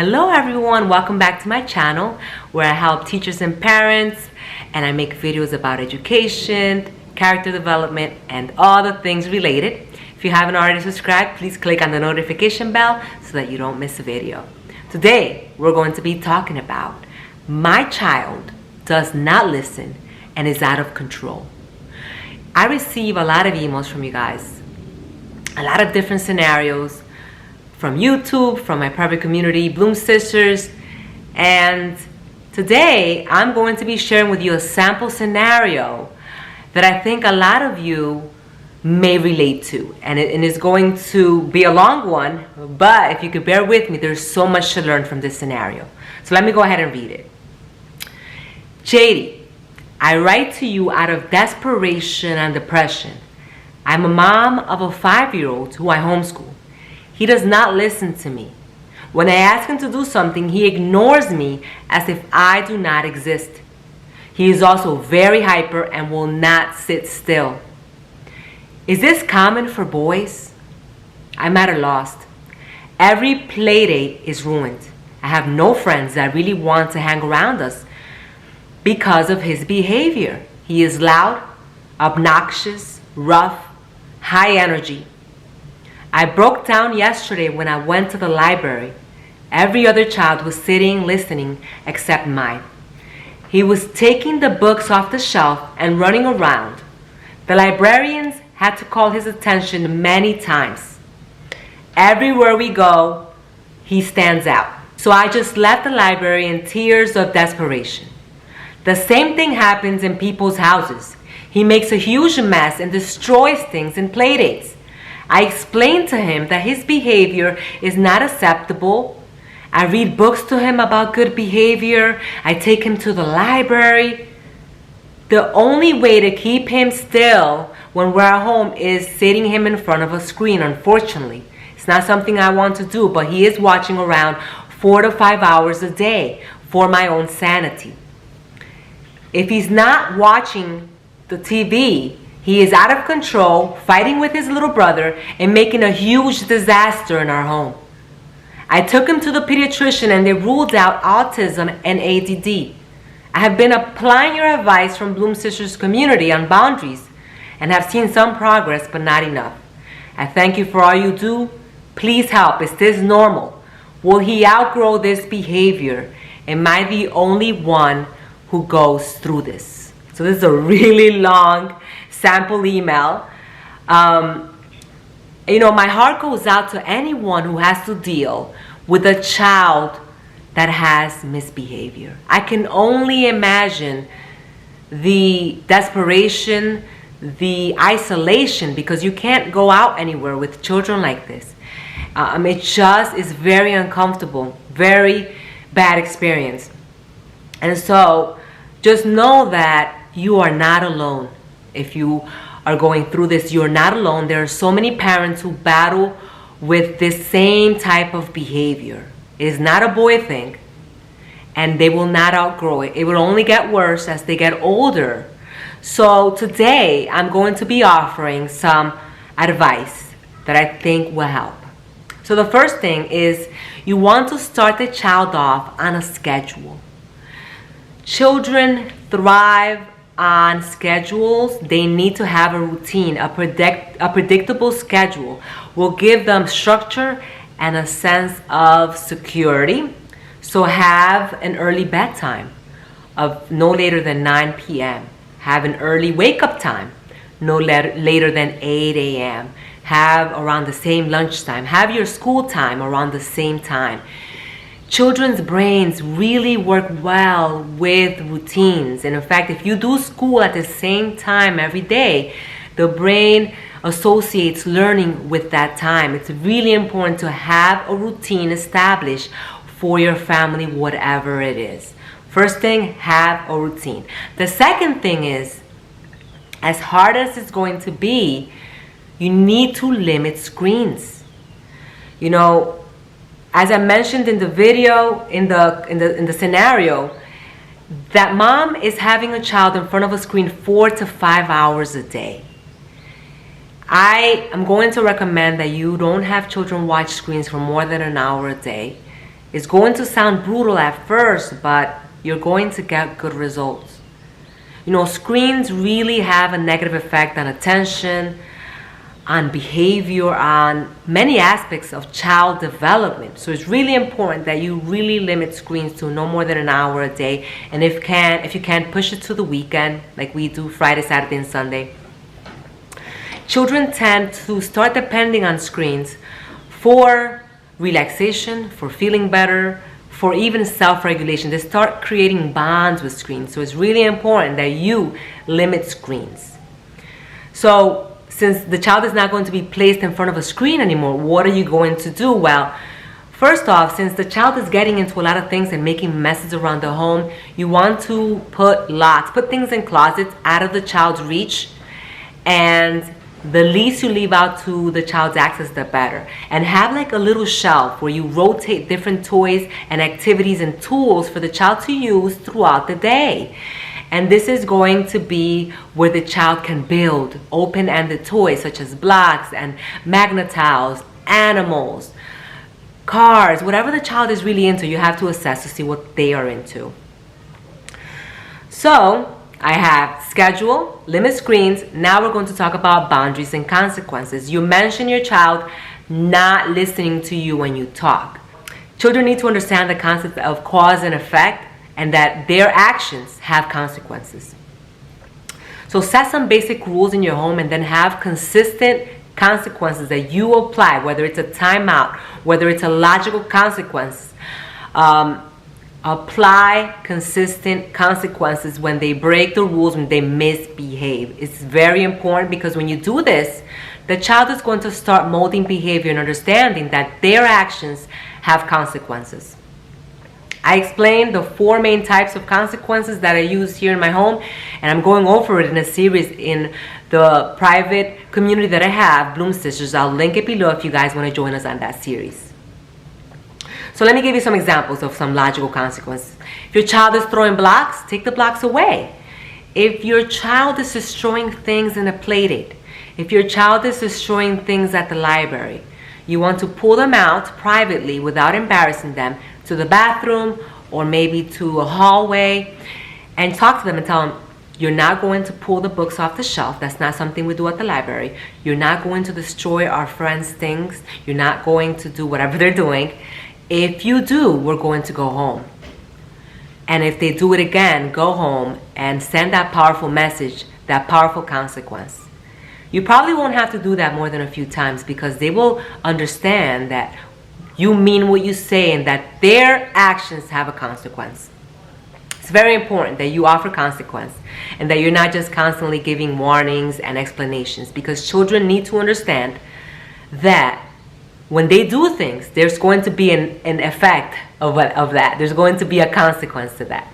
Hello everyone, welcome back to my channel where I help teachers and parents and I make videos about education, character development, and all the things related. If you haven't already subscribed, please click on the notification bell so that you don't miss a video. Today, we're going to be talking about my child does not listen and is out of control. I receive a lot of emails from you guys, a lot of different scenarios from YouTube, from my private community, Bloom Sisters, and today I'm going to be sharing with you a sample scenario that I think a lot of you may relate to, and it's going to be a long one, but if you could bear with me, there's so much to learn from this scenario. So let me go ahead and read it. JD, I write to you out of desperation and depression. I'm a mom of a 5-year-old who I homeschool. He does not listen to me. When I ask him to do something, he ignores me as if I do not exist. He is also very hyper and will not sit still. Is this common for boys? I'm at a loss. Every play date is ruined. I have no friends that really want to hang around us because of his behavior. He is loud, obnoxious, rough, high energy. I broke down yesterday when I went to the library. Every other child was sitting listening except mine. He was taking the books off the shelf and running around. The librarians had to call his attention many times. Everywhere we go, he stands out. So I just left the library in tears of desperation. The same thing happens in people's houses. He makes a huge mess and destroys things in playdates. I explained to him that his behavior is not acceptable. I read books to him about good behavior. I take him to the library. The only way to keep him still when we're at home is sitting him in front of a screen, unfortunately. It's not something I want to do, but he is watching around 4 to 5 hours a day for my own sanity. If he's not watching the TV, he is out of control, fighting with his little brother, and making a huge disaster in our home. I took him to the pediatrician and they ruled out autism and ADD. I have been applying your advice from Bloom Sisters community on boundaries and have seen some progress, but not enough. I thank you for all you do. Please help. Is this normal? Will he outgrow this behavior? Am I the only one who goes through this? So this is a really long sample email. My heart goes out to anyone who has to deal with a child that has misbehavior. I can only imagine the desperation, the isolation, because you can't go out anywhere with children like this. It just is very uncomfortable, very bad experience. And so just know that you are not alone. If you are going through this, you're not alone. There are so many parents who battle with this same type of behavior. It is not a boy thing, and they will not outgrow it. It will only get worse as they get older. So today, I'm going to be offering some advice that I think will help. So the first thing is you want to start the child off on a schedule. Children thrive on schedules. They need to have a routine. A predictable schedule will give them structure and a sense of security. So have an early bedtime of no later than 9 p.m. Have an early wake-up time, no later than 8 a.m. Have around the same lunchtime. Have your school time around the same time. Children's brains really work well with routines. And in fact, if you do school at the same time every day, the brain associates learning with that time. It's really important to have a routine established for your family, whatever it is. First thing, have a routine. The second thing is, as hard as it's going to be, you need to limit screens. As I mentioned in the video, in the scenario, that mom is having a child in front of a screen 4 to 5 hours a day. I am going to recommend that you don't have children watch screens for more than an hour a day. It's going to sound brutal at first, but you're going to get good results. You know, screens really have a negative effect on attention, on behavior, on many aspects of child development. So it's really important that you really limit screens to no more than an hour a day. And if you can, push it to the weekend, like we do Friday, Saturday, and Sunday. Children tend to start depending on screens for relaxation, for feeling better, for even self-regulation. They start creating bonds with screens. So it's really important that you limit screens. So since the child is not going to be placed in front of a screen anymore, what are you going to do? Well, first off, since the child is getting into a lot of things and making messes around the home, you want to put things in closets out of the child's reach, and the least you leave out to the child's access, the better. And have like a little shelf where you rotate different toys and activities and tools for the child to use throughout the day. And this is going to be where the child can build open-ended toys such as blocks and magnet-tiles, animals, cars, whatever the child is really into. You have to assess to see what they are into. So I have schedule, limit screens. Now we're going to talk about boundaries and consequences. You mentioned your child not listening to you when you talk. Children need to understand the concept of cause and effect, and that their actions have consequences. So set some basic rules in your home and then have consistent consequences that you apply, whether it's a timeout, whether it's a logical consequence. Apply consistent consequences when they break the rules, when they misbehave. It's very important, because when you do this, the child is going to start molding behavior and understanding that their actions have consequences. I explained the 4 main types of consequences that I use here in my home, and I'm going over it in a series in the private community that I have, Bloom Sisters. I'll link it below if you guys want to join us on that series. So let me give you some examples of some logical consequences. If your child is throwing blocks, take the blocks away. If your child is destroying things in a play date, if your child is destroying things at the library, you want to pull them out privately without embarrassing them to the bathroom or maybe to a hallway, and talk to them and tell them, you're not going to pull the books off the shelf. That's not something we do at the library. You're not going to destroy our friends' things. You're not going to do whatever they're doing. If you do, we're going to go home. And if they do it again, go home and send that powerful message, that powerful consequence. You probably won't have to do that more than a few times, because they will understand that you mean what you say and that their actions have a consequence. It's very important that you offer consequence and that you're not just constantly giving warnings and explanations, because children need to understand that when they do things, there's going to be an effect of that. There's going to be a consequence to that.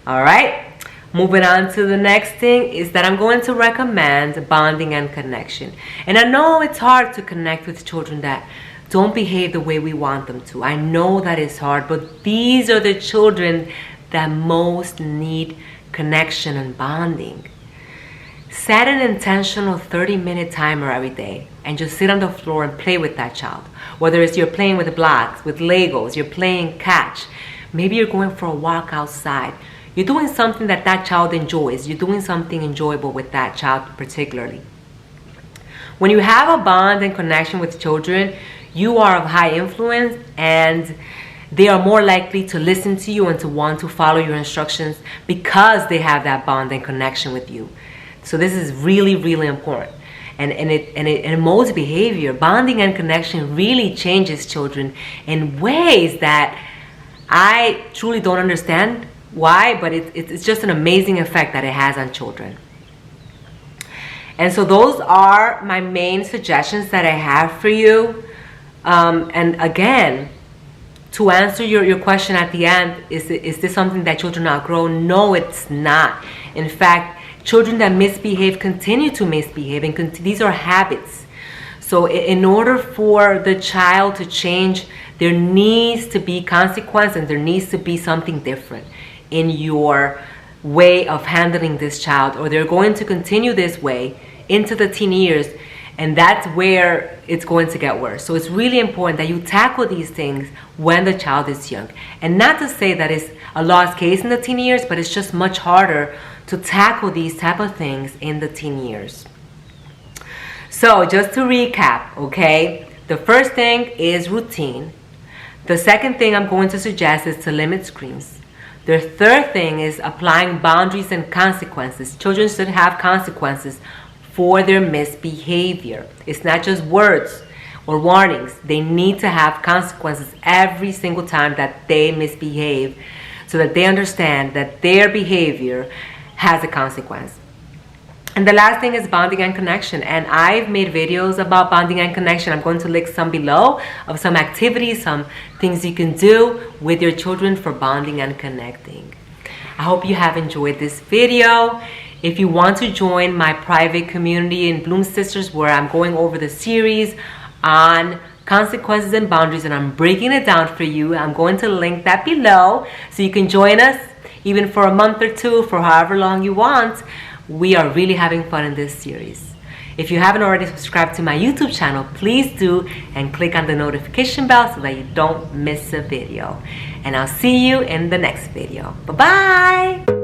All right? Moving on to the next thing is that I'm going to recommend bonding and connection. And I know it's hard to connect with children that don't behave the way we want them to. I know that it's hard, but these are the children that most need connection and bonding. Set an intentional 30-minute timer every day and just sit on the floor and play with that child. Whether it's you're playing with blocks, with Legos, you're playing catch, maybe you're going for a walk outside. You're doing something that that child enjoys. You're doing something enjoyable with that child particularly. When you have a bond and connection with children, you are of high influence, and they are more likely to listen to you and to want to follow your instructions because they have that bond and connection with you. So this is really, really important. And it molds behavior. Bonding and connection really changes children in ways that I truly don't understand why, but it's just an amazing effect that it has on children. And so those are my main suggestions that I have for you. And again, to answer your question at the end, is this something that children outgrow? No, it's not. In fact, children that misbehave continue to misbehave, and these are habits. So in order for the child to change, there needs to be consequence, and there needs to be something different in your way of handling this child, or they're going to continue this way into the teen years, And that's where it's going to get worse. So it's really important that you tackle these things when the child is young. And not to say that it's a lost case in the teen years, but it's just much harder to tackle these type of things in the teen years. So just to recap, okay? The first thing is routine. The second thing I'm going to suggest is to limit screens. The third thing is applying boundaries and consequences. Children should have consequences for their misbehavior. It's not just words or warnings. They need to have consequences every single time that they misbehave, so that they understand that their behavior has a consequence. And the last thing is bonding and connection. And I've made videos about bonding and connection. I'm going to link some below of some activities, some things you can do with your children for bonding and connecting. I hope you have enjoyed this video. If you want to join my private community in Bloom Sisters, where I'm going over the series on consequences and boundaries, and I'm breaking it down for you, I'm going to link that below so you can join us even for a month or two, for however long you want. We are really having fun in this series. If you haven't already subscribed to my YouTube channel, please do, and click on the notification bell so that you don't miss a video. And I'll see you in the next video. Bye-bye.